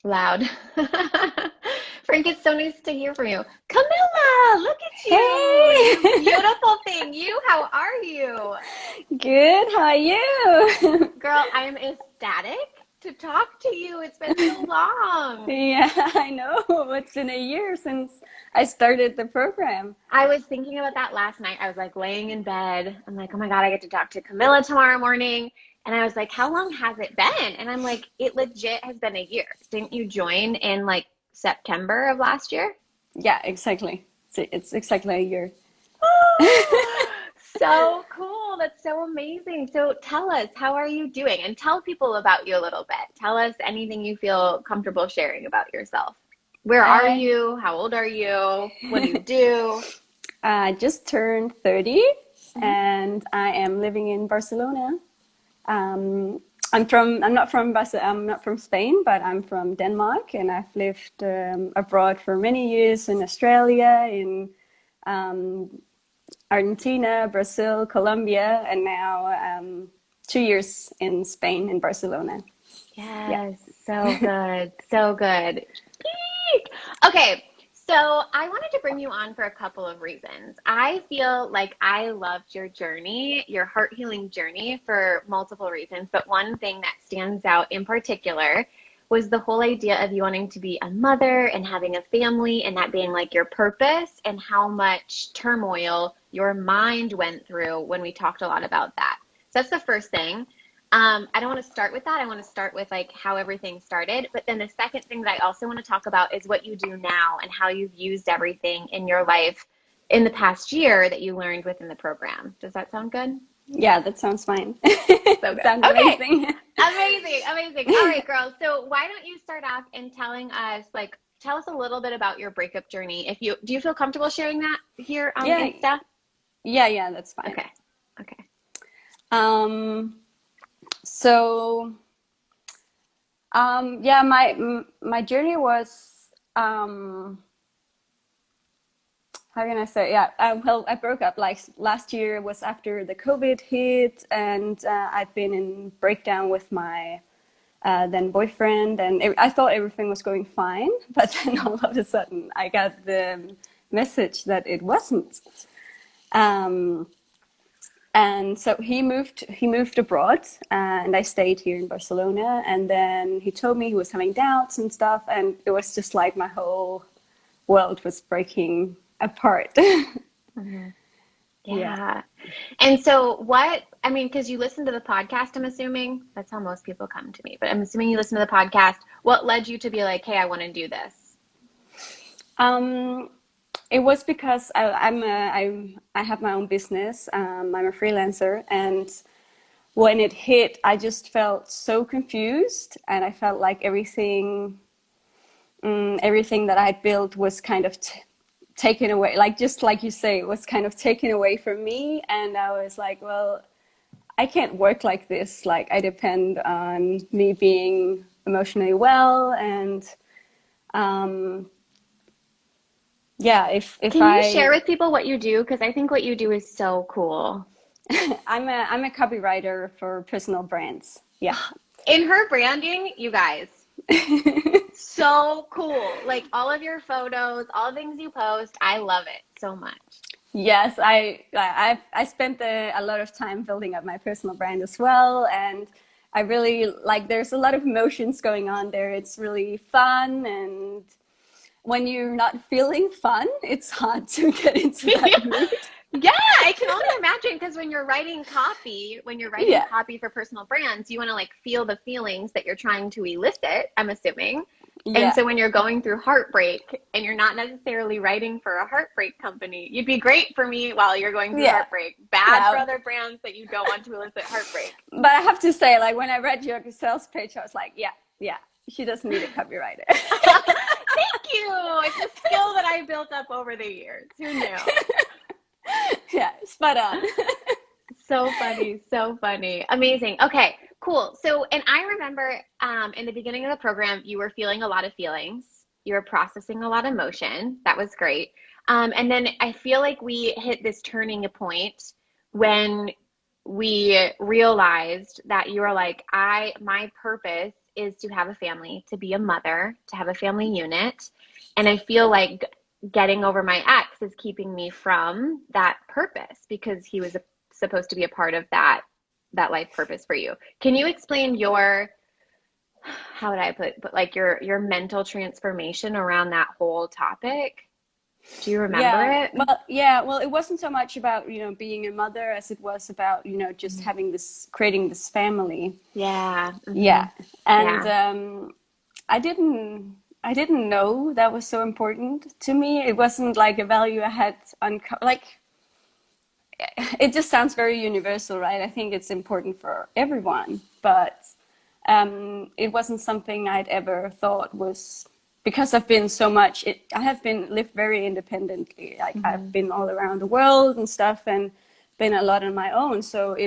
Loud. Frank, it's so nice to hear from you. Camilla, look at you. You Hey! beautiful thing. How are you? Good, how are you? Girl, I am ecstatic to talk to you. It's been so long. Yeah, I know. It's been a year since I started the program. I was thinking about that last night. I was like laying in bed. I'm like, oh my God, I get to talk to Camilla tomorrow morning. And I was like, how long has it been? And I'm like, it legit has been a year. Didn't you join in like September of last year? Yeah, exactly. It's exactly a year. So cool. That's so amazing. So tell us, how are you doing? And tell people about you a little bit. Tell us anything you feel comfortable sharing about yourself. Where are I you? How old are you? What do you do? I just turned 30 Mhm. and I am living in Barcelona. I'm not from Spain, but I'm from Denmark, and I've lived abroad for many years in Australia, in um, Argentina, Brazil, Colombia, and now 2 years in Spain, in Barcelona. Yeah. Yes, so good. So good. Eek. Okay, so I wanted to bring you on for a couple of reasons. I feel like I loved your journey, your heart healing journey, for multiple reasons. But one thing that stands out in particular was the whole idea of you wanting to be a mother and having a family and that being like your purpose, and how much turmoil your mind went through when we talked a lot about that. So that's the first thing. I don't want to start with that. I want to start with like how everything started. But then the second thing that I also want to talk about is what you do now and how you've used everything in your life in the past year that you learned within the program. Does that sound good? Yeah, that sounds fine. So It good. sounds Okay. amazing. Amazing. Amazing. All right, girls. So why don't you start off in telling us, like, tell us a little bit about your breakup journey. If you do, you feel comfortable sharing that here on Yeah, Insta? yeah, that's fine. Okay. Okay. Um, so yeah, my journey was how can I say? Yeah, well, I broke up like last year was after the COVID hit, and I'd been in breakdown with my then boyfriend, and I thought everything was going fine, but then all of a sudden I got the message that it wasn't. Um, and so he moved abroad, and I stayed here in Barcelona. And then he told me he was having doubts and stuff, and it was just like my whole world was breaking apart. Mhm. Yeah. Yeah. And so what, I mean, because you listen to the podcast, I'm assuming that's how most people come to me, but I'm assuming you listen to the podcast. What led you to be like, hey, I want to do this? Um, it was because I have my own business. I'm a freelancer, and when it hit, I just felt so confused, and I felt like everything that I had built was kind of taken away, like just like you say, it was kind of taken away from me. And I was like, well, I can't work like this. Like, I depend on me being emotionally well, and um, yeah, if Can you share I with people what you do? Because I think what you do is so cool. I'm a copywriter for personal brands. Yeah. In her branding, you guys, so cool. Like all of your photos, all the things you post, I love it so much. Yes, I spent a lot of time building up my personal brand as well, and I really like. There's a lot of emotions going on there. It's really fun, and when you're not feeling fun, it's hard to get into that mood. Yeah, I can only imagine because when you're writing Yeah, copy for personal brands, you want to like feel the feelings that you're trying to elicit, I'm assuming. And yeah, so when you're going through heartbreak and you're not necessarily writing for a heartbreak company, you'd be great for me while you're going through yeah, heartbreak. Bad for yeah. other brands that you don't want to elicit heartbreak. But I have to say, like when I read your sales page, I was like, yeah, yeah, she doesn't need a copywriter. Thank you. It's a skill that I built up over the years. Who knew? Yeah, spot on. So funny, so funny. Amazing. Okay, cool. So, and I remember in the beginning of the program, you were feeling a lot of feelings. You were processing a lot of emotion. That was great. And then I feel like we hit this turning point when we realized that you were like, my purpose is to have a family, to be a mother, to have a family unit. And I feel like getting over my ex is keeping me from that purpose because he was supposed to be a part of that life purpose for you. Can you explain your, how would I put like your mental transformation around that whole topic? Do you remember Yeah, it? well, it wasn't so much about, being a mother as it was about, just Mhm. having creating this family. Yeah. Yeah. And Yeah. I didn't know that was so important to me. It wasn't like a value I had like it just sounds very universal, right? I think it's important for everyone, but it wasn't something I'd ever thought was because I've been so much. I have been lived very independently. Like I've Hmm. been all around the world and stuff, and been a lot on my own. So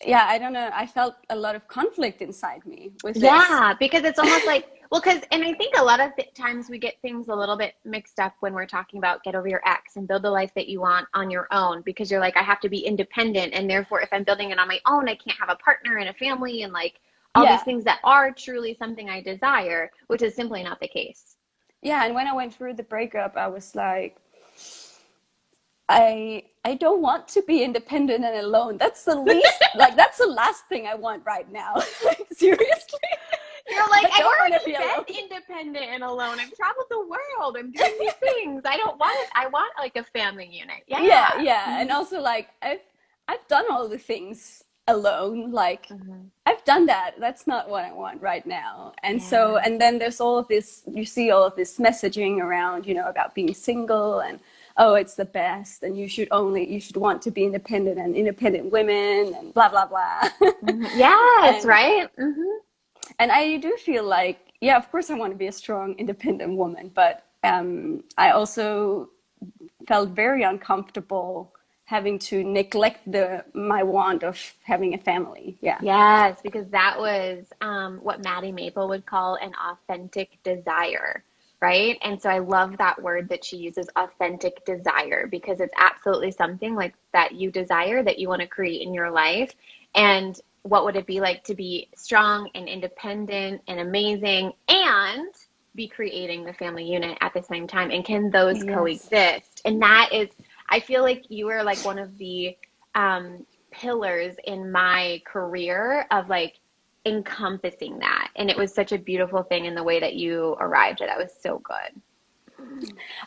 yeah, I don't know. I felt a lot of conflict inside me with this. Yeah, because it's almost like, well, because, and I think a lot of times we get things a little bit mixed up when we're talking about get over your ex and build the life that you want on your own, because you're like, I have to be independent. And therefore, if I'm building it on my own, I can't have a partner and a family and like all these Yeah, things that are truly something I desire, which is simply not the case. yeah. And when I went through the breakup, I was like, I don't want to be independent and alone. That's the least, like that's the last thing I want right now. Like seriously, You're like, I I've don't want to be already alone. been independent and alone. I've traveled the world. I'm doing these things. I don't want it. I want like a family unit. Yeah, Yeah. yeah, and Hmm. also like I've done all the things alone. Like Hmm. I've done that. That's not what I want right now. And so, Yeah. and then there's all of this. You see all of this messaging around, about being single and oh, it's the best, and you should want to be independent and independent women and blah blah blah. Hmm. Yes, and right? Hmm. and I do feel like, yeah, of course I want to be a strong, independent woman, but I also felt very uncomfortable having to neglect my want of having a family. Yeah. Yes, because that was what Maddie Maple would call an authentic desire, right? And so I love that word that she uses, authentic desire, because it's absolutely something like that you desire, that you want to create in your life. And what would it be like to be strong and independent and amazing and be creating the family unit at the same time? And can those Yes. coexist? And that is, I feel like you are like one of the pillars in my career of like encompassing that. And it was such a beautiful thing in the way that you arrived at it. That was so good.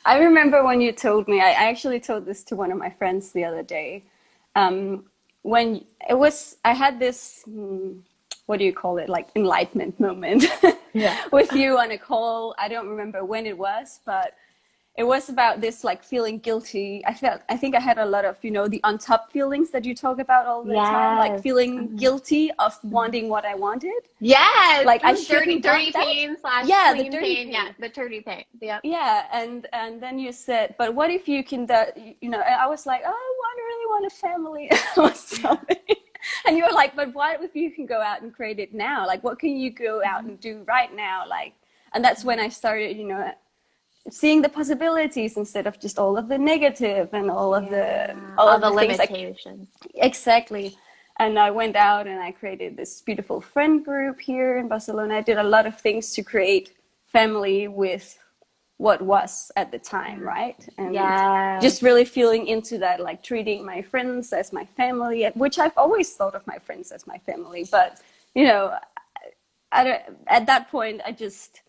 I remember when you told me, I actually told this to one of my friends the other day. When it was, I had this, what do you call it, like enlightenment moment Yeah. with you on a call. I don't remember when it was, but it was about this like feeling guilty. I think I had a lot of, the on top feelings that you talk about all the time, like Yes. feeling Mhm. guilty of Mhm. wanting what I wanted. Yes. Like I Mhm. Dirty, shouldn't want dirty that. pain slash Yeah, the clean dirty pain. Yeah, pain. the dirty pain. Yep. Yeah, and then you said, but what if you can, and I was like, oh, I really want a family or something. And you were like, but what if you can go out and create it now? Like, what can you go out Mhm. and do right now? Like, and that's when I started, seeing the possibilities instead of just all of the negative and Yeah. all All of the the things like limitations. exactly. And I went out and I created this beautiful friend group here in Barcelona. I did a lot of things to create family with what was at the time, Yeah. right? And Yes. just really feeling into that, like treating my friends as my family, which I've always thought of my friends as my family. But, you know, at that point, I just,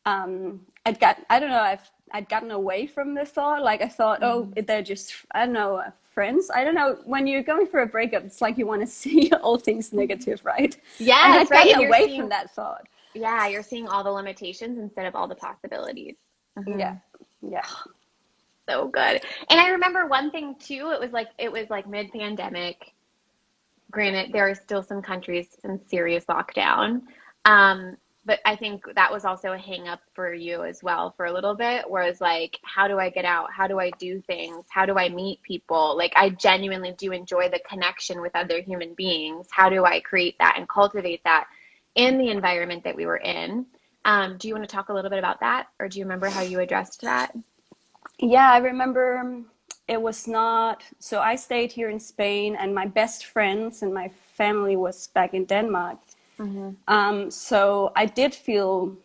I don't know, I'd gotten away from the thought. Like I thought, oh, Mhm. they're just, I don't know, friends. I don't know. When you're going through a breakup, it's like you want to see all things negative, right? And Yes, I'd right. gotten And you're away from seeing, that thought. yeah, you're seeing all the limitations instead of all the possibilities. Yeah, Hmm. yeah, So good. And I remember one thing too, it was like mid-pandemic. Granted, there are still some countries in serious lockdown. Um, but I think that was also a hang up for you as well for a little bit, where it's like, how do I get out? How do I do things? How do I meet people? Like I genuinely do enjoy the connection with other human beings. How do I create that and cultivate that in the environment that we were in? Do you want to talk a little bit about that, or do you remember how you addressed that? yeah. I remember it was not. So I stayed here in Spain, and my best friends and my family was back in Denmark. So I did feel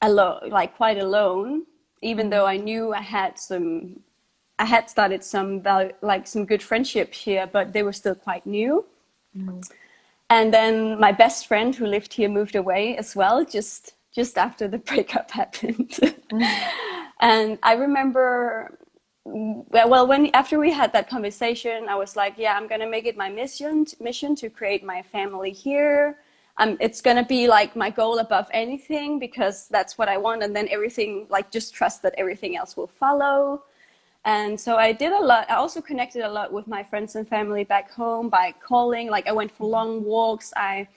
alone, like quite alone, even though I knew I had started some some good friendships here, but they were still quite new. And then my best friend who lived here moved away as well, just after the breakup happened. And I remember, well, when after we had that conversation, I was like, yeah, I'm gonna make it my mission to create my family here. It's gonna be like my goal above anything because that's what I want, and then everything, like, just trust that everything else will follow. And so I did a lot. I also connected a lot with my friends and family back home by calling. Like, I went for long walks. I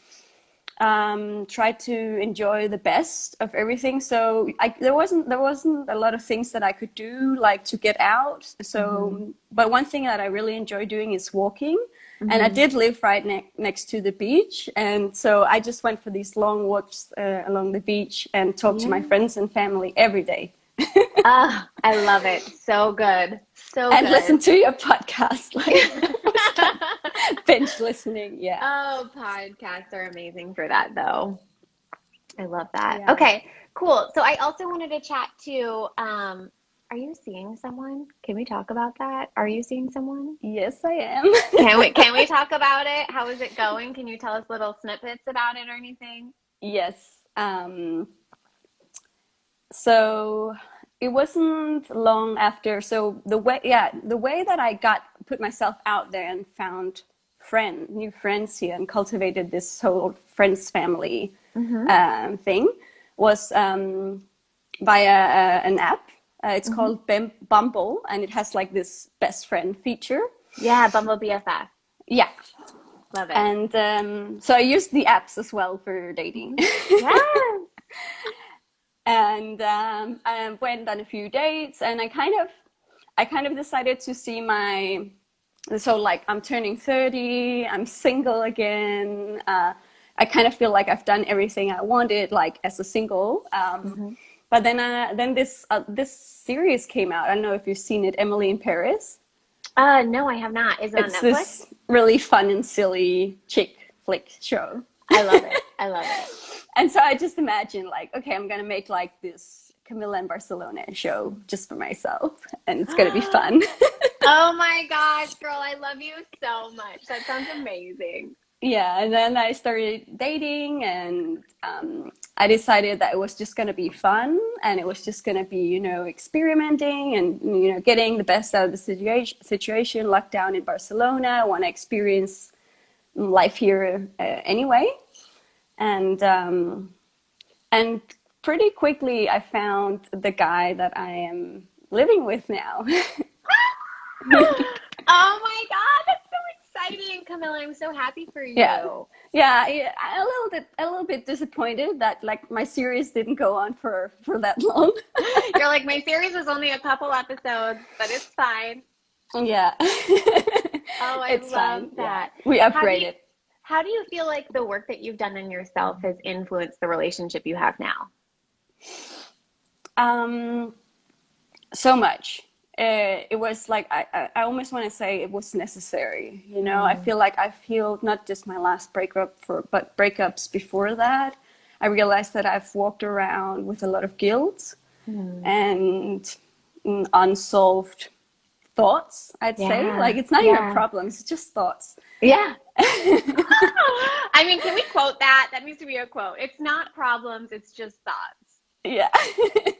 tried to enjoy the best of everything. So there wasn't a lot of things that I could do, like, to get out. So, but one thing that I really enjoy doing is walking. And I did live right next to the beach. And so I just went for these long walks along the beach and talked to my friends and family every day. Ah, I love it. So good. So and good. listen to your podcast, like binge listening. Yeah. Oh, podcasts are amazing for that, though. I love that. Yeah. Okay, cool. So I also wanted to chat too. Are you seeing someone? Can we talk about that? Are you seeing someone? Yes, I am. Can we talk about it? How is it going? Can you tell us little snippets about it or anything? Yes. So it wasn't long after. So the way that I put myself out there and found new friends here and cultivated this whole friends family thing was via an app. It's called Bumble, and it has like this best friend feature. Yeah, Bumble BFF. Yeah. Love it. And so I used the apps as well for dating. Yes. And I went on a few dates, and I kind of decided to see so, like, I'm turning 30, I'm single again. I kind of feel like I've done everything I wanted, like, as a single. But then this series came out. I don't know if you've seen it, Emily in Paris. No, I have not. Is it on It's Netflix? this really fun and silly chick flick show. I love it. I love it. And so I just imagined, like, okay, I'm going to make like this Camilla in Barcelona show just for myself, and it's going to be fun. Oh my gosh, girl, I love you so much. That sounds amazing. Yeah, and then I started dating, and I decided that it was just going to be fun, and it was just going to be, experimenting and, getting the best out of the situation, locked down in Barcelona. I want to experience life here anyway. And pretty quickly I found the guy that I am living with now. Oh my God, that's so exciting, Camilla. I'm so happy for you. Yeah, a little bit disappointed that, like, my series didn't go on for that long. You're like, my series was only a couple episodes, but it's fine. Yeah. Oh, I it's love fine. that. Yeah. We upgraded. How do you feel like the work that you've done on yourself has influenced the relationship you have now? So much. It was like, I almost want to say it was necessary. I feel like I've healed not just my last breakup, but breakups before that. I realized that I've walked around with a lot of guilt and unsolved thoughts, I'd say. Like, it's not even problems, it's just thoughts. Yeah. I mean, can we quote that? That needs to be a quote. It's not problems, it's just thoughts. Yeah. Okay.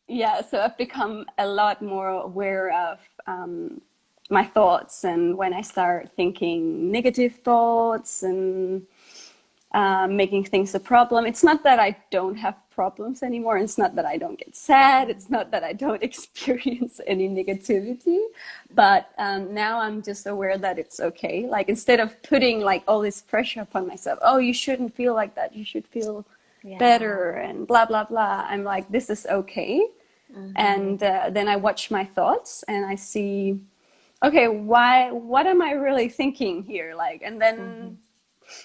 Yeah, so I've become a lot more aware of my thoughts, and when I start thinking negative thoughts and making things a problem, it's not that I don't have problems anymore. It's not that I don't get sad. It's not that I don't experience any negativity. But now I'm just aware that it's okay. Like, instead of putting like all this pressure upon myself, oh, you shouldn't feel like that, you should feel better and blah, blah, blah. I'm like, this is okay. And then I watch my thoughts and I see, okay, what am I really thinking here? Like, and then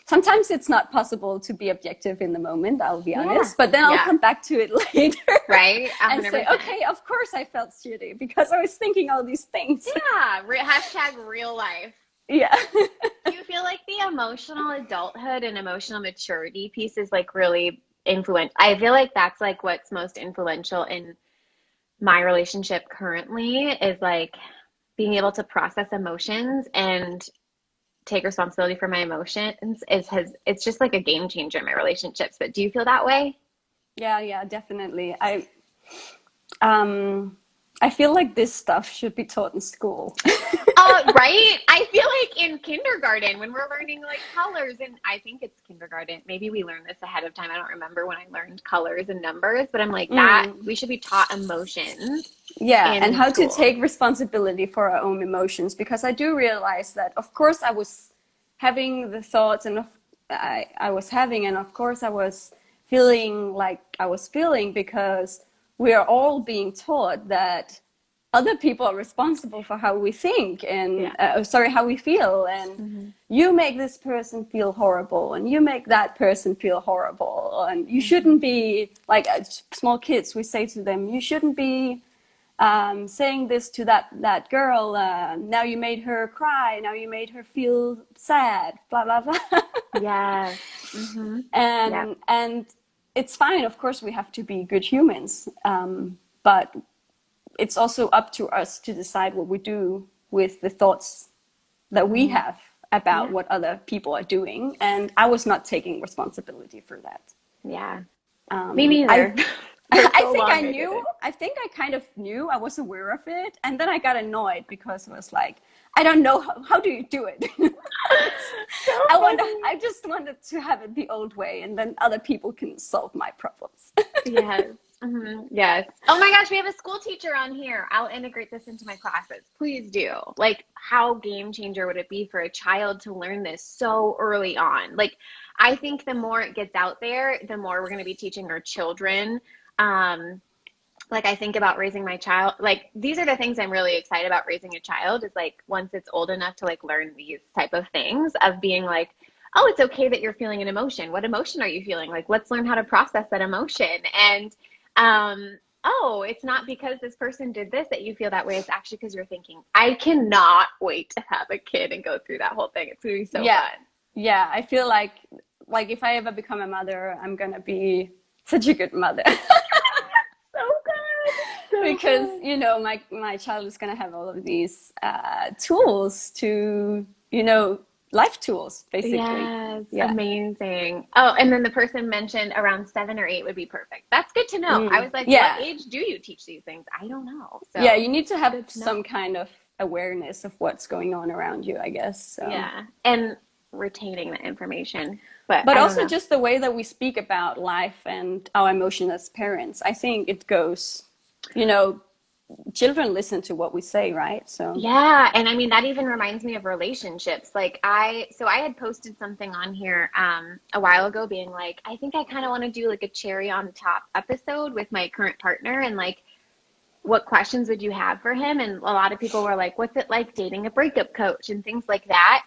sometimes it's not possible to be objective in the moment, I'll be honest, but then I'll come back to it later. Right. 100%. And say, okay, of course I felt shitty because I was thinking all these things. Yeah. Hashtag real life. Yeah. Do you feel like the emotional adulthood and emotional maturity piece is like really influential? I feel like that's like what's most influential in my relationship currently is like being able to process emotions and take responsibility for my emotions is has it's just like a game changer in my relationships. But do you feel that way? Yeah, yeah, definitely. Um I feel like this stuff should be taught in school. Right? I feel like in kindergarten when we're learning like colors, and I think it's kindergarten. Maybe we learn this ahead of time. I don't remember when I learned colors and numbers, but I'm like that Mm. we should be taught emotions Yeah, and in how to school. take responsibility for our own emotions, because I do realize that of course I was having the thoughts and I was having, and of course I was feeling like I was feeling, because we are all being taught that other people are responsible for how we think and Yeah. sorry, how we feel, and Hmm. you make this person feel horrible and you make that person feel horrible, and you Hmm. shouldn't be like small kids, we say to them, you shouldn't be saying this to that girl. Now you made her cry. Now you made her feel sad. Blah blah blah. Yes. Hmm. Yeah. And it's fine. Of course, we have to be good humans, but it's also up to us to decide what we do with the thoughts that we Hmm. have about Yeah. what other people are doing. And I was not taking responsibility for that. Yeah. Me I neither. For I so think I long I knew. didn't. I think I kind of knew. I was aware of it, and then I got annoyed because it was like, I don't know how do you do it. So I funny. just wanted to have it the old way, and then other people can solve my problems. Yes. Hmm. Yes. Oh my gosh, we have a school teacher on here. I'll integrate this into my classes. Please do. Like, how game changer would it be for a child to learn this so early on? Like, I think the more it gets out there, the more we're going to be teaching our children. Um, like I think about raising my child, like these are the things I'm really excited about raising a child is like once it's old enough to like learn these type of things of being like, oh, it's okay that you're feeling an emotion. What emotion are you feeling? Like, let's learn how to process that emotion. And oh, it's not because this person did this that you feel that way. It's actually because you're thinking. I cannot wait to have a kid and go through that whole thing. It's gonna be so Yeah, fun. yeah. I feel like if I ever become a mother, I'm gonna be such a good mother. So good. So Because good. my child is going to have all of these tools to, life tools basically. Yes, Yeah. amazing. Oh, and then the person mentioned around 7 or 8 would be perfect. That's good to know. I was like, what Yeah, age do you teach these things? I don't know. yeah, So you need to it's have good to know. some kind of awareness of what's going on around you, I guess. So, Yeah. And retaining the information. But but I don't also know. just the way that we speak about life and our emotion as parents, I think it goes, you know children listen to what we say, right? So Yeah, and I mean that even reminds me of relationships. Like I had posted something on here a while ago being like, I think I kind of want to do like a cherry on top episode with my current partner and like what questions would you have for him? And a lot of people were like, what's it like dating a breakup coach and things like that?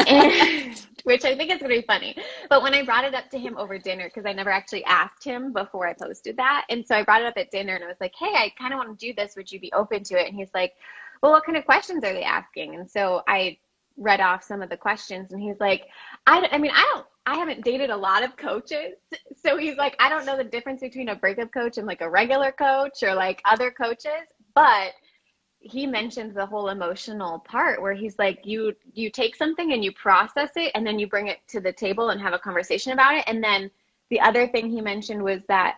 And which I think is going to be funny. But when I brought it up to him over dinner, because I never actually asked him before I posted that. And so I brought it up at dinner and I was like, hey, I kind of want to do this. Would you be open to it? And he's like, well, what kind of questions are they asking? And so I read off some of the questions and he's like, I mean, I haven't dated a lot of coaches. So he's like, I don't know the difference between a breakup coach and like a regular coach or like other coaches, but he mentioned the whole emotional part where he's like, you take something and you process it and then you bring it to the table and have a conversation about it. And then the other thing he mentioned was that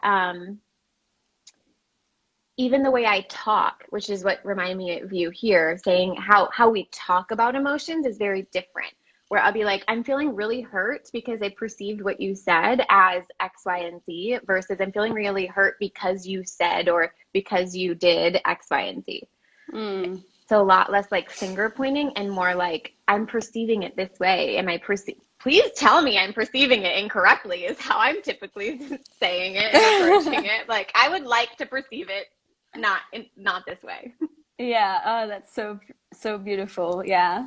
even the way I talk, which is what reminded me of you here, saying how we talk about emotions is very different. Where I'll be like, I'm feeling really hurt because I perceived what you said as X, Y, and Z, versus I'm feeling really hurt because you said or because you did X, Y, and Z. mm, So a lot less like finger pointing and more like I'm perceiving it this way. Am I perceive? Please tell me I'm perceiving it incorrectly is how I'm typically saying it and approaching it. Like I would like to perceive it not this way. yeah, oh, that's so beautiful. Yeah,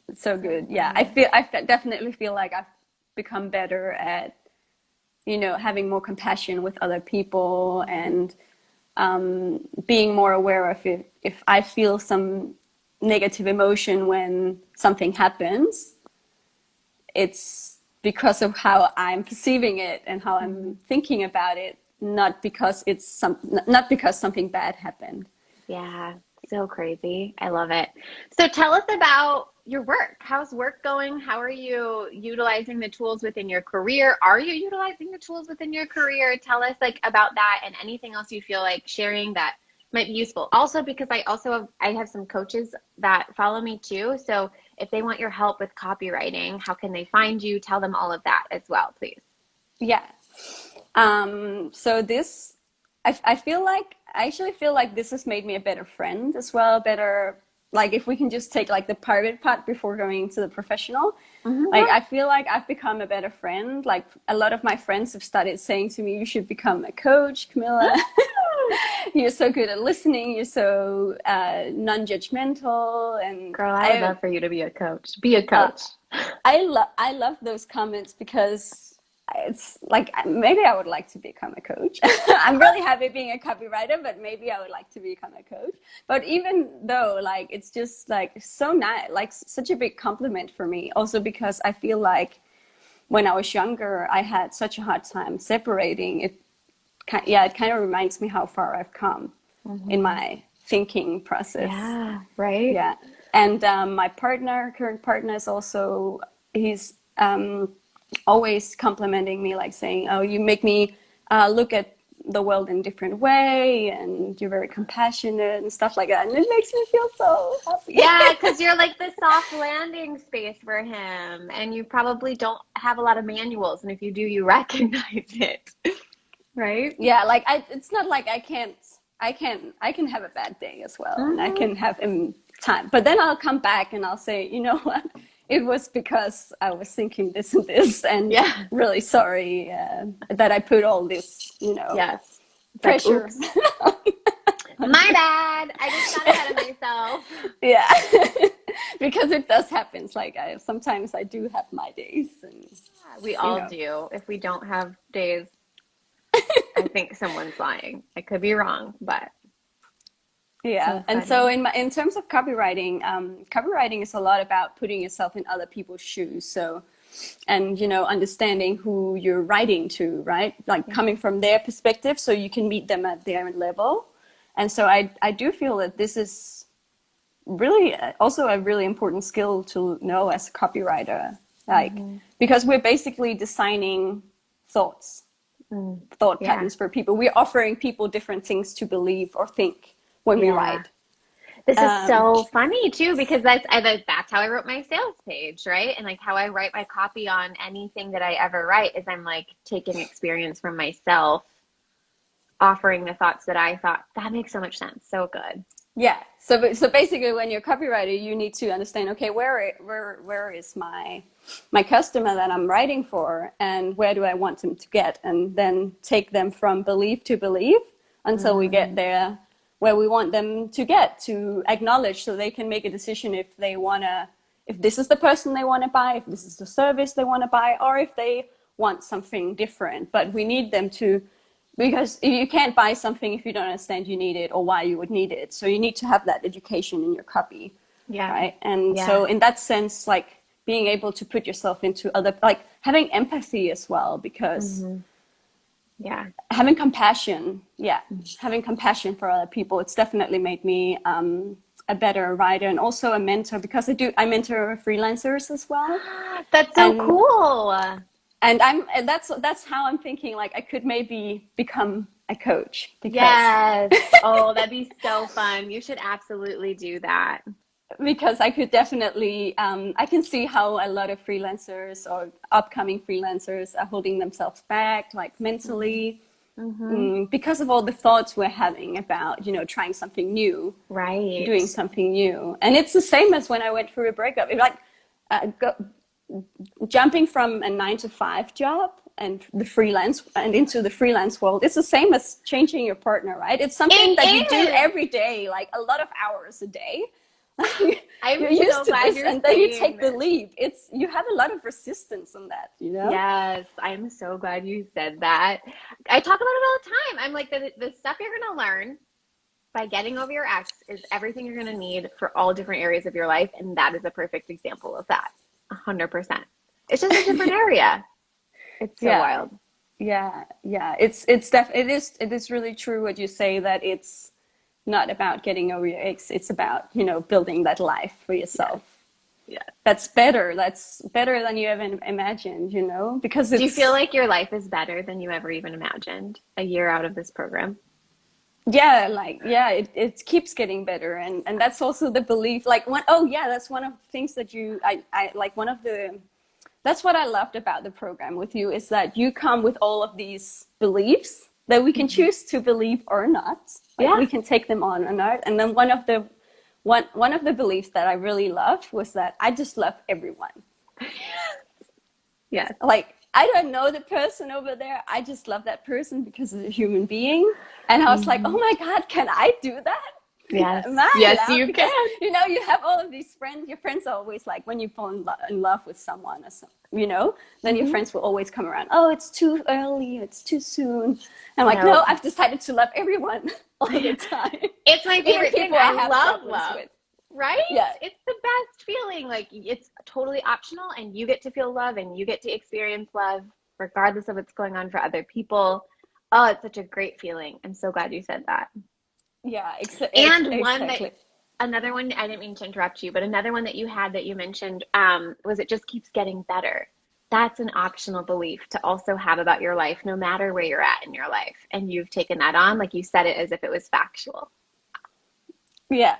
so So good. Yeah, funny. definitely feel like I've become better at having more compassion with other people, and being more aware of if I feel negative emotion when something happens, it's because of how I'm perceiving it and how I'm thinking about it, not because not because something bad happened. Yeah, so crazy. I love it. So tell us about your work. How's work going? How are you utilizing the tools within your career? Are you utilizing the tools within your career? Tell us like about that and anything else you feel like sharing that might be useful. Also, because I have some coaches that follow me too. So if they want your help with copywriting, how can they find you? Tell them all of that as well, please. Yeah. So this, I actually feel like this has made me a better friend as well, better, like if we can just take like the private part before going into the professional, like Mhm. I feel like I've become a better friend. Like a lot of my friends have started saying to me, you should become a coach, Camilla. You're so good at listening. You're so non-judgmental. And Girl, I would love for you to be a coach. Be a uh, coach. I love those comments because it's like maybe I would like to become a coach. I'm really happy being a copywriter, but maybe I would like to become a coach. But even though like it's just like so nice, like such a big compliment for me. Also because I feel like when I was younger, I had such a hard time separating it. Yeah, it kind of reminds me how far I've come in Hmm. my thinking process. Yeah, right? Yeah. And my current partner is also, he's always complimenting me, like saying, oh, you make me look at the world in a different way and you're very compassionate and stuff like that. And it makes me feel so happy. Yeah, because you're like the soft landing space for him, and you probably don't have a lot of manuals, and if you do, you recognize it, right? Yeah, like it's not like I can have a bad day as well, and I Hmm. can have time. But then I'll come back and I'll say, you know what? It was because I was thinking this and this, and Yeah. really sorry that I put all this, Yes. It's like, pressure. oops, my bad. I just got ahead of myself. Yeah, because it does happen. It's like sometimes I do have my days, and Yeah, we you all know, do. If we don't have days, I think someone's lying. I could be wrong, but yeah. so And so funny. in terms of copywriting, copywriting is a lot about putting yourself in other people's shoes. So, and understanding who you're writing to, right? Like Yeah. coming from their perspective, so you can meet them at their level. And so I do feel that this is really also a really important skill to know as a copywriter, like Hmm. because we're basically designing thoughts Mm. thought Yeah. patterns for people. We're offering people different things to believe or think when we Yeah. write. This is Um, so funny too, because that's how I wrote my sales page, right? And like how I write my copy on anything that I ever write is I'm like taking experience from myself, offering the thoughts that I thought that makes so much sense. So good. yeah. So basically, when you're a copywriter, you need to understand, okay, where is my customer that I'm writing for, and where do I want them to get, and then take them from belief to belief until we get Mm, there where we want them to get to acknowledge, so they can make a decision if they wanna, if this is the person they want to buy, if this is the service they want to buy, or if they want something different. But we need them to, because you can't buy something if you don't understand you need it or why you would need it. So you need to have that education in your copy, yeah. right? And so Yeah. in that sense, like being able to put yourself into other, like having empathy as well, because Hmm. Yeah. having compassion, yeah, having compassion for other people, it's definitely made me a better writer and also a mentor, because I mentor freelancers as well. That's so and cool. and that's how I'm thinking, like I could maybe become a coach, Yes. Oh, that'd be so fun. You should absolutely do that. because I could definitely, I can see how a lot of freelancers or upcoming freelancers are holding themselves back, like Hmm. mentally, Hmm. because of all the thoughts we're having about, trying something new, Right. doing something new. And it's the same as when I went through a breakup. It like go, jumping from a 9 to 5 job and the freelance and into the freelance world. It's the same as changing your partner, right? It's something that you do It is. every day, like a lot of hours a day. I'm You're used so to glad this, you're and then you saying take the this. leap. It's you have a lot of resistance on that. Yes, I'm so glad you said that. I talk about it all the time. I'm like the stuff you're gonna learn. by getting over your ex is everything you're going to need for all different areas of your life. And that is a perfect example of that. 100%. It's just a different area. It's so Yeah. wild. Yeah. It is really true what you say, that it's not about getting over your ex. It's about, building that life for yourself. Yeah. That's better. That's better than you ever imagined, because Do you feel it's, like your life is better than you ever even imagined a year out of this program? it keeps getting better. And that's also the belief, like, that's one of the things that I like, that's what I loved about the program with you, is that you come with all of these beliefs that we can choose to believe or not. Like, Yeah. we can take them on or not. And then one of the beliefs that I really loved was that I just love everyone. Yes. Like, I don't know the person over there. I just love that person because it's a human being. And I was like, oh my God, can I do that? Yes. Am I Yes, allowed? you Because, can. you have all of these friends. Your friends are always like, when you fall in love with someone or something, then your friends will always come around. Oh, it's too early. It's too soon. I'm like, No. no, I've decided to love everyone all the time. It's my Even favorite thing. people I I have love problems love. with. Right? Yeah. It's the best feeling. Like, it's totally optional and you get to feel love and you get to experience love regardless of what's going on for other people. Oh, it's such a great feeling. I'm so glad you said that. Yeah, And one that exactly. another one, I didn't mean to interrupt you, but another one that you had that you mentioned was it just keeps getting better. That's an optional belief to also have about your life, no matter where you're at in your life. And you've taken that on, like you said it as if it was factual. Yeah.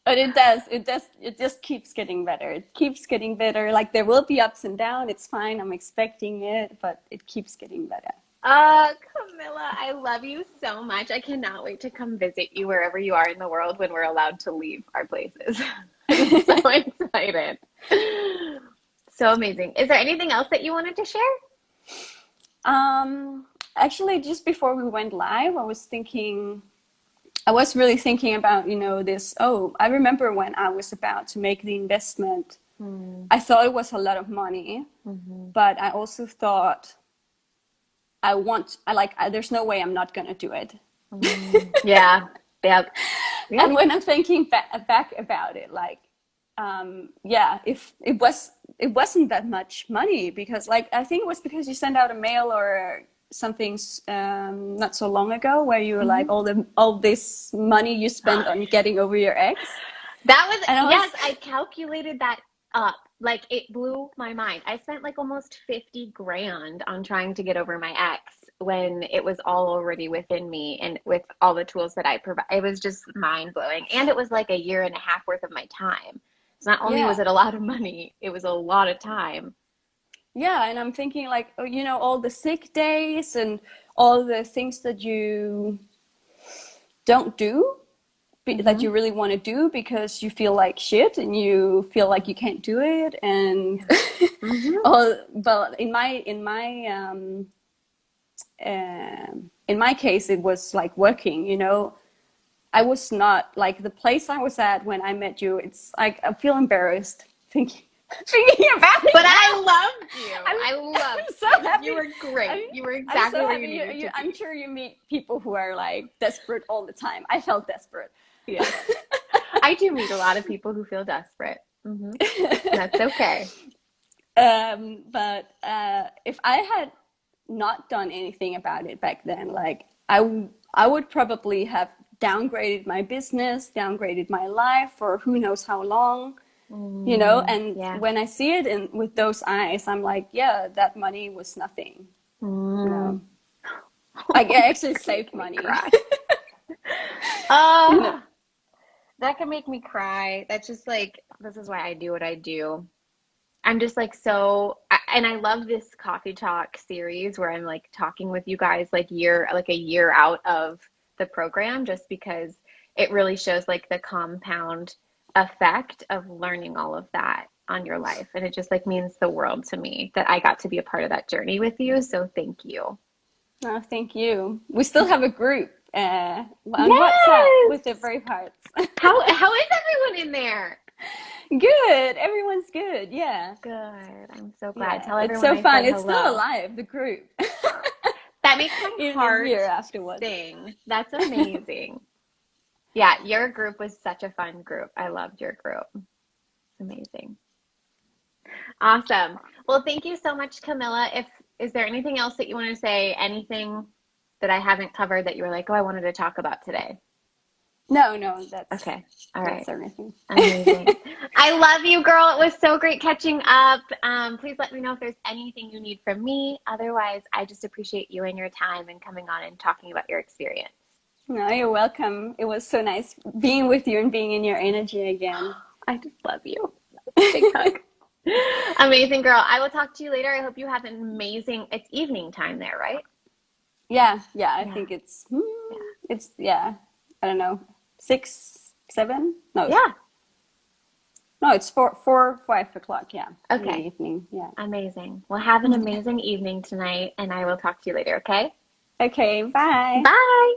But it just keeps getting better. It keeps getting better. Like, there will be ups and downs. It's fine. I'm expecting it, but it keeps getting better. Camilla, I love you so much. I cannot wait to come visit you wherever you are in the world when we're allowed to leave our places. I'm so excited. So amazing. Is there anything else that you wanted to share? Um, Actually, just before we went live, I was really thinking about, this. Oh, I remember when I was about to make the investment, I thought it was a lot of money, but I also thought there's no way I'm not going to do it. Yeah. Yep. And Yep. when I'm thinking back about it, like, if it wasn't that much money, because, like, I think it was because you sent out a mail or something, not so long ago, where you were like, all this money you spent on getting over your ex. That was, And yes, I calculated that up. Like, it blew my mind. I spent like almost 50 grand on trying to get over my ex when it was all already within me and with all the tools that I provide. It was just mind blowing. And it was like a year and a half worth of my time. So not only was yeah, it a lot of money, it was a lot of time. yeah, and I'm thinking, like, all the sick days and all the things that you don't do, that Hmm. you really want to do because you feel like shit and you feel like you can't do it. And Yeah. Hmm. but in my case, it was like working. I was not like the place I was at when I met you. It's like I feel embarrassed thinking thinking about it But now. I loved you. I'm, I loved I'm so you. happy. You were I'm, great. You were I'm exactly so where you happy. needed to I'm be. sure you meet people who are like desperate all the time. I felt desperate. Yes. I do meet a lot of people who feel desperate. That's okay. But if I had not done anything about it back then, like, I would probably have downgraded my business, downgraded my life for who knows how long. And Yeah. when I see it with those eyes, I'm like, yeah, that money was nothing. you know Mm. I actually You're saved making me money. cry. you know Ah, that can make me cry. That's just like, this is why I do what I do. I'm just like and I love this coffee talk series where I'm like talking with you guys like a year out of the program, just because it really shows like the compound effect of learning all of that on your life. And it just like means the world to me that I got to be a part of that journey with you. So thank you. oh, thank you. We still have a group on WhatsApp Yes. with the Bravehearts. How is everyone in there? Good. Everyone's good. Yeah. Good. I'm so glad. Yeah. Tell It's everyone so I fun. said It's still hello. alive, the group. That makes my in a heart year afterwards. sing. That's amazing. Yeah, your group was such a fun group. I loved your group. It's amazing. Awesome. Well, thank you so much, Camilla. If is there anything else that you want to say? Anything that I haven't covered that you were like, oh, I wanted to talk about today? No, Okay. All right. that's everything. Amazing. I love you, girl. It was so great catching up. Please let me know if there's anything you need from me. Otherwise, I just appreciate you and your time and coming on and talking about your experience. No, you're welcome. It was so nice being with you and being in your energy again. I just love you. Big hug. Amazing, girl. I will talk to you later. I hope you have an amazing, it's evening time there, right? Yeah, I Yeah. think it's Yeah. I don't know, 6, 7? Yeah. No, it's 4, 5 o'clock. Yeah, in the Okay. evening. Yeah. Amazing. Well, have an amazing evening tonight, and I will talk to you later, okay? Okay, bye. Bye.